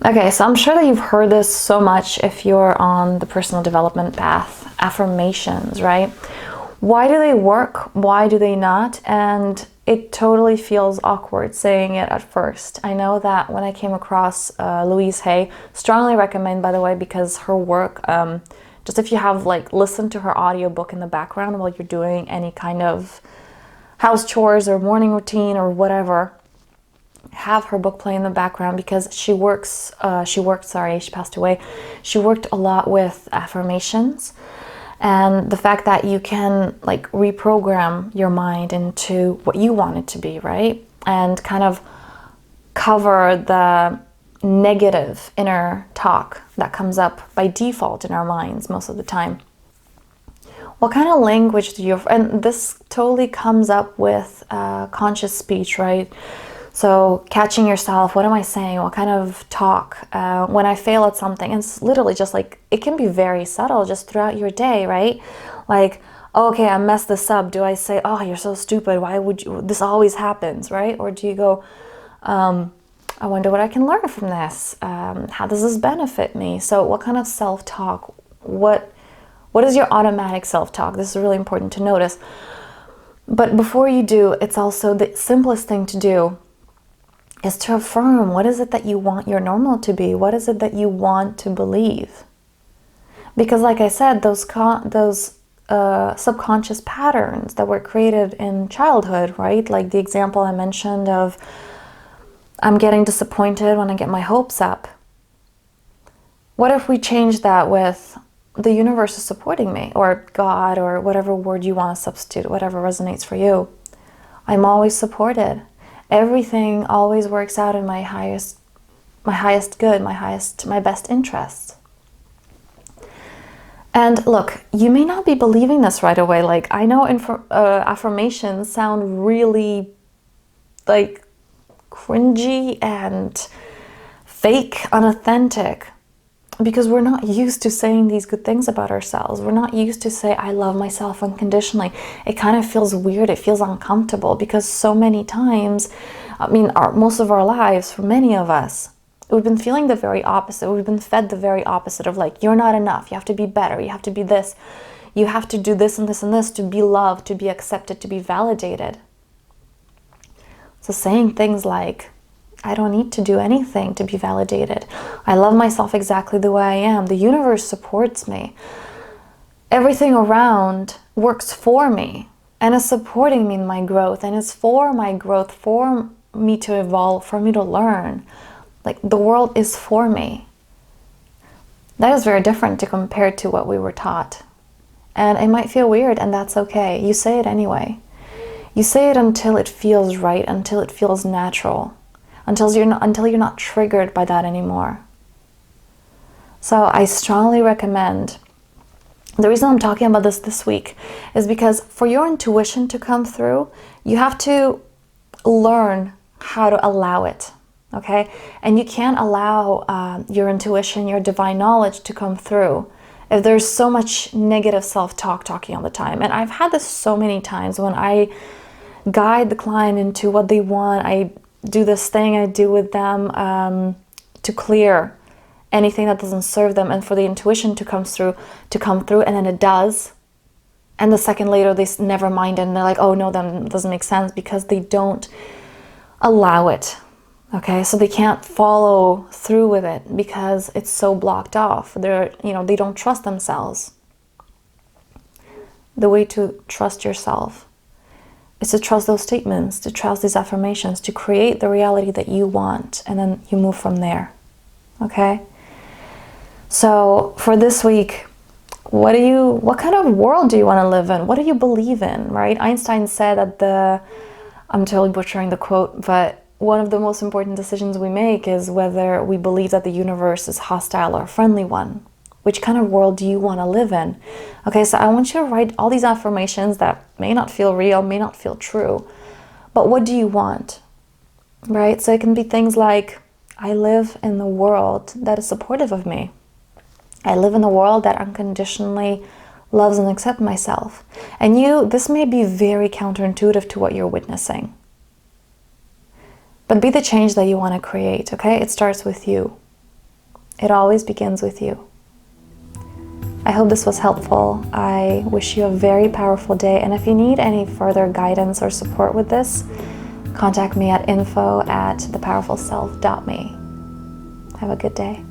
Okay, so I'm sure that you've heard this so much if you're on the personal development path. Affirmations, right? Why do they work? Why do they not? And it totally feels awkward saying it at first. I know that when I came across Louise Hay, strongly recommend, by the way, because her work, just if you have like listened to her audiobook in the background while you're doing any kind of house chores or morning routine or whatever, have her book play in the background, because she passed away. She worked a lot with affirmations, and the fact that you can like reprogram your mind into what you want it to be, right? And kind of cover the negative inner talk that comes up by default in our minds most of the time. What kind of language do you, and this totally comes up with conscious speech, right? So catching yourself, what am I saying? What kind of talk? When I fail at something, and it's literally just like, it can be very subtle just throughout your day, right? Like, oh, okay, I messed this up. Do I say, oh, you're so stupid. Why would you, this always happens, right? Or do you go, I wonder what I can learn from this. How does this benefit me? So what kind of self-talk, what is your automatic self-talk? This is really important to notice. But before you do, it's also the simplest thing to do is to affirm, what is it that you want your normal to be? What is it that you want to believe? Because like I said, those subconscious patterns that were created in childhood, right? Like the example I mentioned of, I'm getting disappointed when I get my hopes up. What if we change that with, the universe is supporting me, or God, or whatever word you want to substitute, whatever resonates for you. I'm always supported. Everything always works out in my highest good, my best interests. And look, you may not be believing this right away. Like, I know affirmations sound really like cringy and fake, unauthentic, because we're not used to saying these good things about ourselves. We're not used to say, I love myself unconditionally. It kind of feels weird. It feels uncomfortable, because so many times, I mean, most of our lives, for many of us, we've been feeling the very opposite. We've been fed the very opposite of like, you're not enough. You have to be better. You have to be this. You have to do this and this and this to be loved, to be accepted, to be validated. So saying things like, I don't need to do anything to be validated. I love myself exactly the way I am. The universe supports me. Everything around works for me and is supporting me in my growth, and is for my growth, for me to evolve, for me to learn. Like, the world is for me. That is very different to compare to what we were taught. And it might feel weird, and that's okay. You say it anyway. You say it until it feels right, until it feels natural. Until you're not triggered by that anymore. So I strongly recommend, the reason I'm talking about this week is because for your intuition to come through, you have to learn how to allow it, okay? And you can't allow your intuition, your divine knowledge to come through if there's so much negative self-talk talking all the time. And I've had this so many times when I guide the client into what they want. I do this thing I do with them to clear anything that doesn't serve them, and for the intuition to come through, and then it does. And the second later, they never mind, and they're like, oh no, that doesn't make sense, because they don't allow it. Okay, so they can't follow through with it because it's so blocked off. They don't trust themselves. The way to trust yourself is to trust those statements, to trust these affirmations, to create the reality that you want, and then you move from there. Okay? So for this week, what kind of world do you want to live in? What do you believe in, right? Einstein said that I'm totally butchering the quote, but one of the most important decisions we make is whether we believe that the universe is hostile or a friendly one. Which kind of world do you want to live in? Okay, so I want you to write all these affirmations that may not feel real, may not feel true, but what do you want, right? So it can be things like, I live in the world that is supportive of me. I live in a world that unconditionally loves and accepts myself. And this may be very counterintuitive to what you're witnessing. But be the change that you want to create, okay? It starts with you. It always begins with you. I hope this was helpful. I wish you a very powerful day, and if you need any further guidance or support with this, contact me at info@thepowerfulself.me. Have a good day.